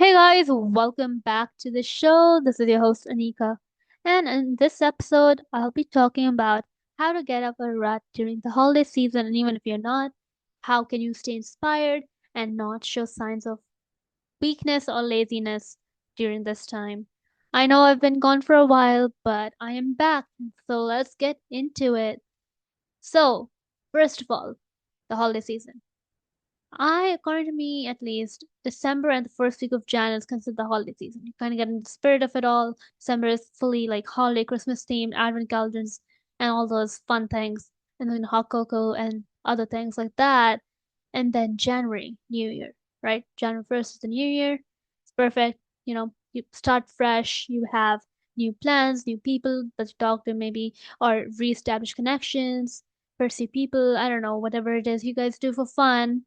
Hey guys, welcome back to the show. This is your host Anika. And in this episode, I'll be talking about how to get up a rut during the holiday season. And even if you're not, how can you stay inspired and not show signs of weakness or laziness during this time? I know I've been gone for a while, but I am back. So let's get into it. So, first of all, the holiday season. According to me at least, December and the first week of Jan is considered the holiday season. You kind of get in the spirit of it all. December is fully like holiday, Christmas themed, advent calendars, and all those fun things, and then hot cocoa and other things like that. And then January, New Year, right? January 1st is the New Year. It's perfect. You start fresh, you have new plans, new people that you talk to, maybe, or reestablish connections, pursue people, I don't know, whatever it is you guys do for fun,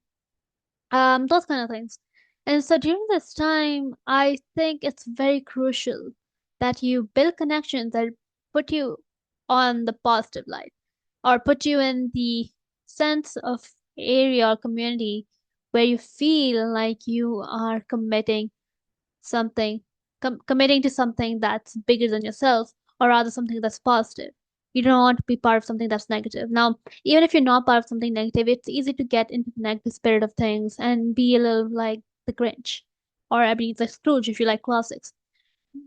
those kind of things. And so during this time, I think it's very crucial that you build connections that put you on the positive light or put you in the sense of area or community where you feel like you are something, committing to something that's bigger than yourself, or rather something that's positive. You don't want to be part of something that's negative. Now, even if you're not part of something negative, it's easy to get into the negative spirit of things and be a little like the Grinch, or I mean, the Scrooge if you like classics.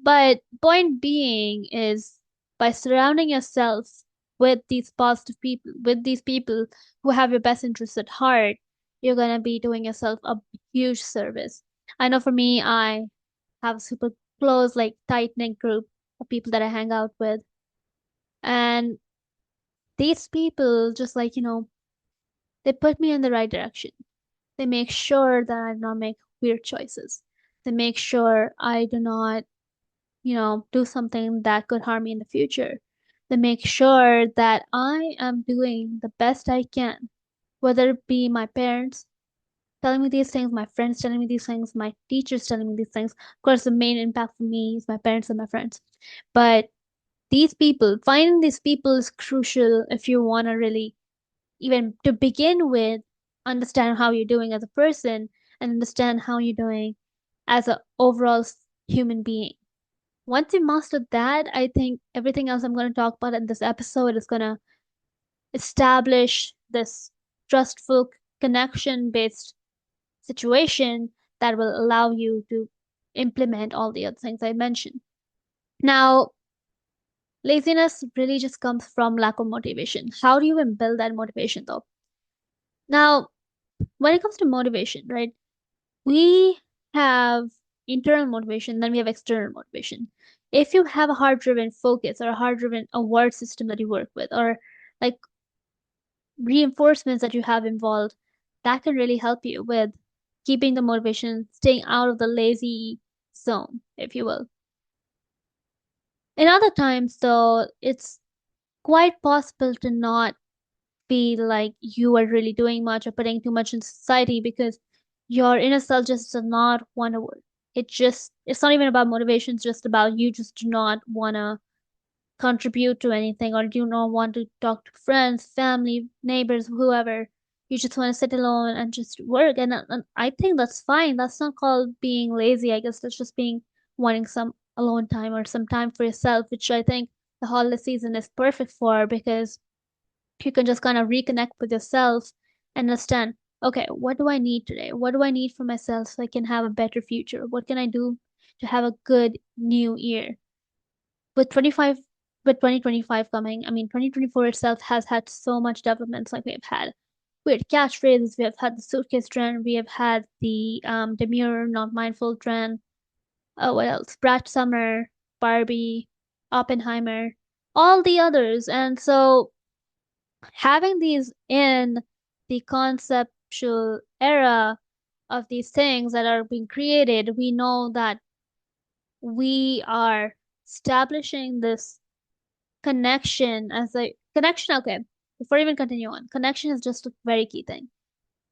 But point being is by surrounding yourself with these positive people, with these people who have your best interests at heart, you're gonna be doing yourself a huge service. I know for me, I have a super close, like tight knit group of people that I hang out with. And these people just they put me in the right direction. They make sure that I do not make weird choices. They make sure I do not, do something that could harm me in the future. They make sure that I am doing the best I can, whether it be my parents telling me these things, my friends telling me these things, my teachers telling me these things. Of course, the main impact for me is my parents and my friends. But finding these people is crucial if you want to really, even to begin with, understand how you're doing as a person and understand how you're doing as an overall human being. Once you master that, I think everything else I'm going to talk about in this episode is going to establish this trustful connection based situation that will allow you to implement all the other things I mentioned. Now, laziness really just comes from lack of motivation. How do you even build that motivation though? Now, when it comes to motivation, right, we have internal motivation, then we have external motivation. If you have a hard driven focus or a hard driven award system that you work with, or like reinforcements that you have involved, that can really help you with keeping the motivation, staying out of the lazy zone, if you will. In other times, though, it's quite possible to not feel like you are really doing much or putting too much in society because your inner self just does not want to work. It's not even about motivation, it's just about you just do not want to contribute to anything or do not want to talk to friends, family, neighbors, whoever. You just want to sit alone and just work. And I think that's fine. That's not called being lazy. I guess that's just being wanting some alone time or some time for yourself, which I think the holiday season is perfect for because you can just kind of reconnect with yourself and understand, okay, what do I need today? What do I need for myself so I can have a better future? What can I do to have a good new year? With 25, with 2025 coming, I mean, 2024 itself has had so much developments like we had catchphrases, we have had the suitcase trend, we have had the demure, not mindful trend. Oh, what else? Brat Summer, Barbie, Oppenheimer, all the others. And so having these in the conceptual era of these things that are being created, we know that we are establishing this connection as a connection. Okay, before I even continue on, connection is just a very key thing.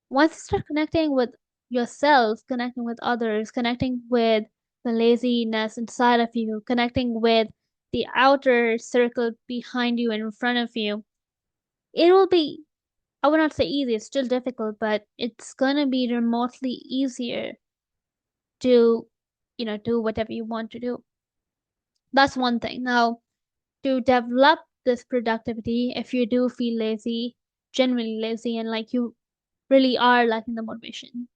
Once you start connecting with yourself, connecting with others, connecting with the laziness inside of you, connecting with the outer circle behind you and in front of you, it will be, I would not say easy, it's still difficult, but it's gonna be remotely easier to do whatever you want to do. That's one thing. Now, to develop this productivity, if you do feel lazy, genuinely lazy, and like you really are lacking the motivation,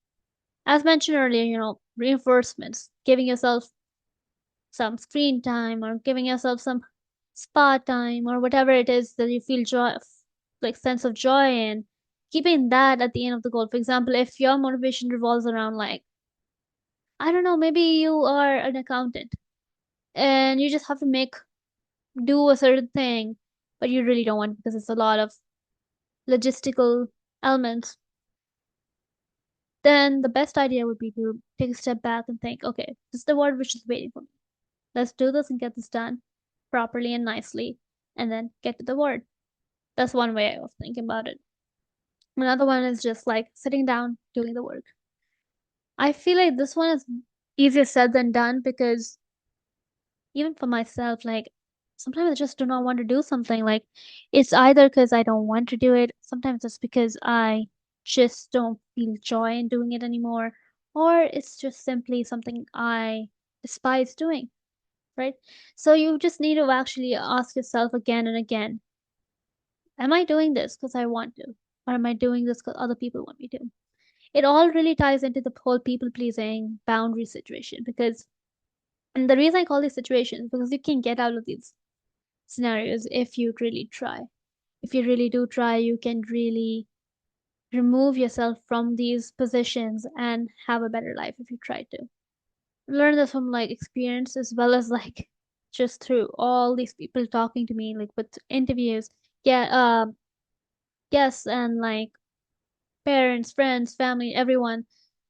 as mentioned earlier, reinforcements, giving yourself some screen time or giving yourself some spa time or whatever it is that you feel joy, like sense of joy in, keeping that at the end of the goal. For example, if your motivation revolves around like, I don't know, maybe you are an accountant and you just have to do a certain thing, but you really don't want because it's a lot of logistical elements, then the best idea would be to take a step back and think, okay, this is the word which is waiting for me. Let's do this and get this done properly and nicely, and then get to the word. That's one way of thinking about it. Another one is just like sitting down, doing the work. I feel like this one is easier said than done because even for myself, like sometimes I just do not want to do something. Like it's either because I don't want to do it, sometimes it's because I just don't feel joy in doing it anymore, or it's just simply something I despise doing, right? So you just need to actually ask yourself again and again, am I doing this because I want to? Or am I doing this because other people want me to? It all really ties into the whole people pleasing boundary situation because, and the reason I call these situations because you can get out of these scenarios if you really try. If you really do try, you can really remove yourself from these positions and have a better life if you try to. Learn this from like experience as well as like just through all these people talking to me, like with interviews, yeah, guests and like parents, friends, family, everyone.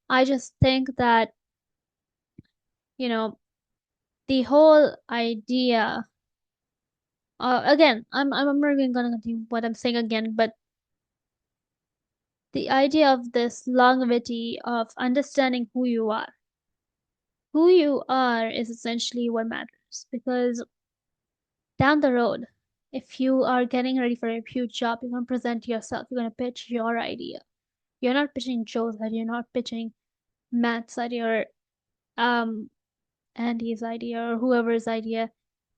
I just think that, you know, the whole idea, again, I'm not even gonna continue what I'm saying again, but the idea of this longevity of understanding who you are. Who you are is essentially what matters because down the road, if you are getting ready for a huge job, you're gonna present yourself, you're gonna pitch your idea. You're not pitching Joe's idea, you're not pitching Matt's idea or um Andy's idea or whoever's idea.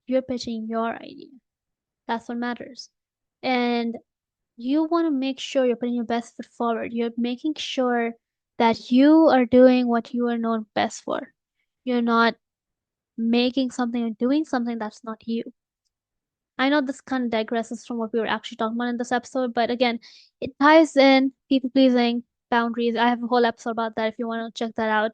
You're pitching your idea. That's what matters. And you want to make sure you're putting your best foot forward. You're making sure that you are doing what you are known best for. You're not making something or doing something that's not you. I know this kind of digresses from what we were actually talking about in this episode, but again, it ties in people pleasing, boundaries. I have a whole episode about that if you want to check that out.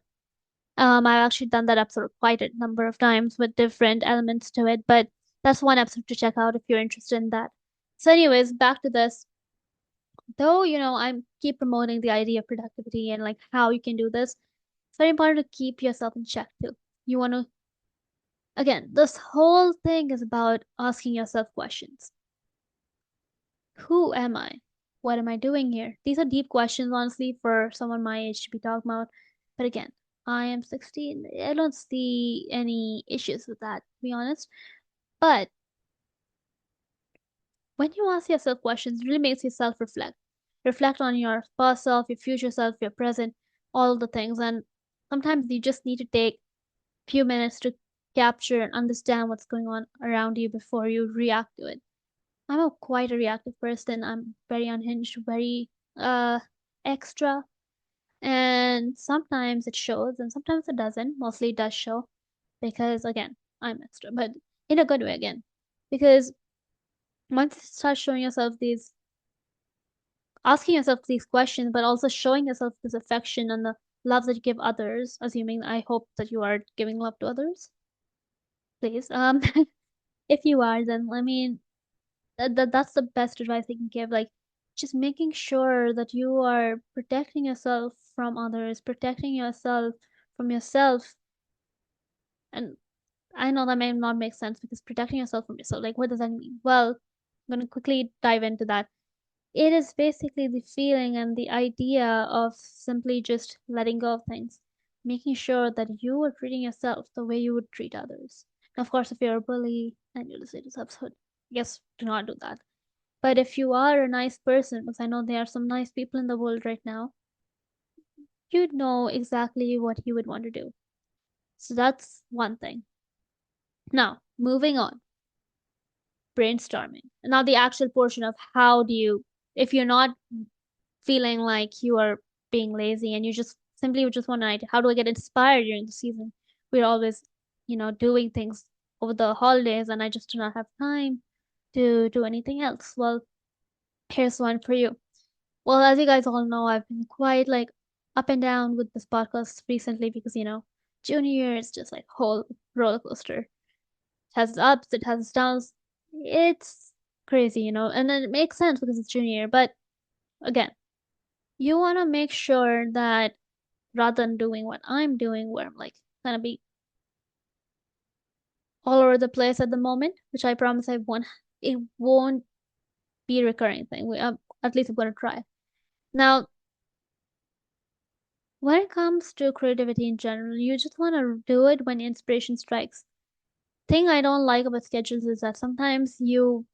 I've actually done that episode quite a number of times with different elements to it, but that's one episode to check out if you're interested in that. So, anyways, back to this. Though, I'm keep promoting the idea of productivity and like how you can do this, it's very important to keep yourself in check too. You want to, again, this whole thing is about asking yourself questions. Who am I? What am I doing here? These are deep questions, honestly, for someone my age to be talking about. But again, I am 16. I don't see any issues with that, to be honest. But when you ask yourself questions, it really makes you self reflect. Reflect on your past self, your future self, your present, all the things. And sometimes you just need to take a few minutes to capture and understand what's going on around you before you react to it. I'm a quite a reactive person. I'm very unhinged, very extra, and sometimes it shows and sometimes it doesn't. Mostly it does show because again, I'm extra, but in a good way again. Because once you start showing yourself these asking yourself these questions, but also showing yourself this affection and the love that you give others, assuming I hope that you are giving love to others, please. If you are, then I mean that's the best advice I can give. Like, just making sure that you are protecting yourself from others, protecting yourself from yourself. And I know that may not make sense because protecting yourself from yourself, like, what does that mean? Well, I'm gonna quickly dive into that. It is basically the feeling and the idea of simply just letting go of things, making sure that you are treating yourself the way you would treat others. Now, of course, if you're a bully and you listen to this episode, yes, do not do that. But if you are a nice person, because I know there are some nice people in the world right now, you'd know exactly what you would want to do. So that's one thing. Now, moving on, brainstorming. Now, the actual portion of how do you, if you're not feeling like you are being lazy and you just simply just want an idea, how do I get inspired during the season? We're always, doing things over the holidays, and I just do not have time to do anything else. Well, here's one for you. Well, as you guys all know, I've been quite like up and down with this podcast recently because, junior year is just like whole roller coaster. It has its ups, it has its downs. It's crazy, and then it makes sense because it's junior year. But again, you want to make sure that rather than doing what I'm doing, where I'm like gonna be all over the place at the moment, which I promise it won't be a recurring thing. At least I'm gonna try. Now, when it comes to creativity in general, you just want to do it when inspiration strikes. Thing I don't like about schedules is that sometimes you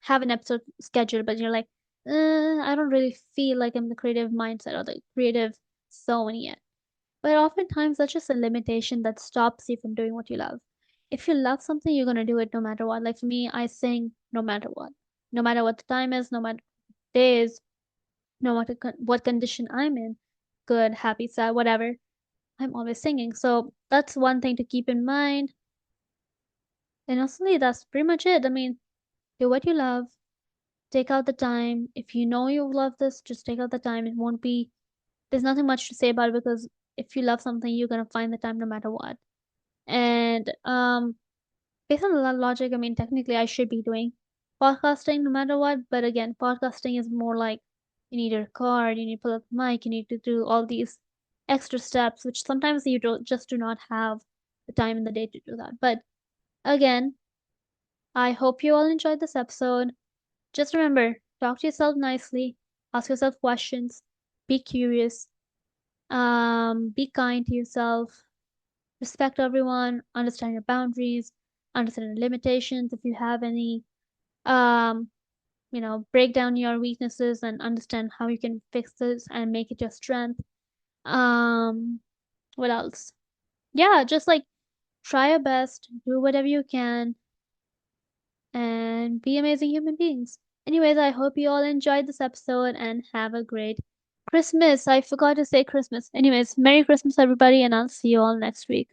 have an episode scheduled, but you're like, I don't really feel like I'm in the creative mindset or the creative zone yet. But oftentimes that's just a limitation that stops you from doing what you love. If you love something, you're gonna do it no matter what. Like for me, I sing no matter what. No matter what the time is, no matter what day is, no matter what condition I'm in, good, happy, sad, whatever, I'm always singing. So that's one thing to keep in mind. And honestly, that's pretty much it. I mean, do what you love, take out the time. If you know you love this, just take out the time. It won't be, there's nothing much to say about it because if you love something, you're gonna find the time no matter what. And based on that logic, I mean, technically, I should be doing podcasting no matter what. But again, podcasting is more like you need a record, you need to pull up the mic, you need to do all these extra steps, which sometimes you do not have the time in the day to do that. But again, I hope you all enjoyed this episode. Just remember, talk to yourself nicely, ask yourself questions, be curious, be kind to yourself, respect everyone, understand your boundaries, understand your limitations if you have any. Um, break down your weaknesses and understand how you can fix this and make it your strength. Um, what else? Yeah, just like try your best, do whatever you can, and be amazing human beings. Anyways, I hope you all enjoyed this episode and have a great Christmas. I forgot to say Christmas. Anyways, Merry Christmas, everybody, and I'll see you all next week.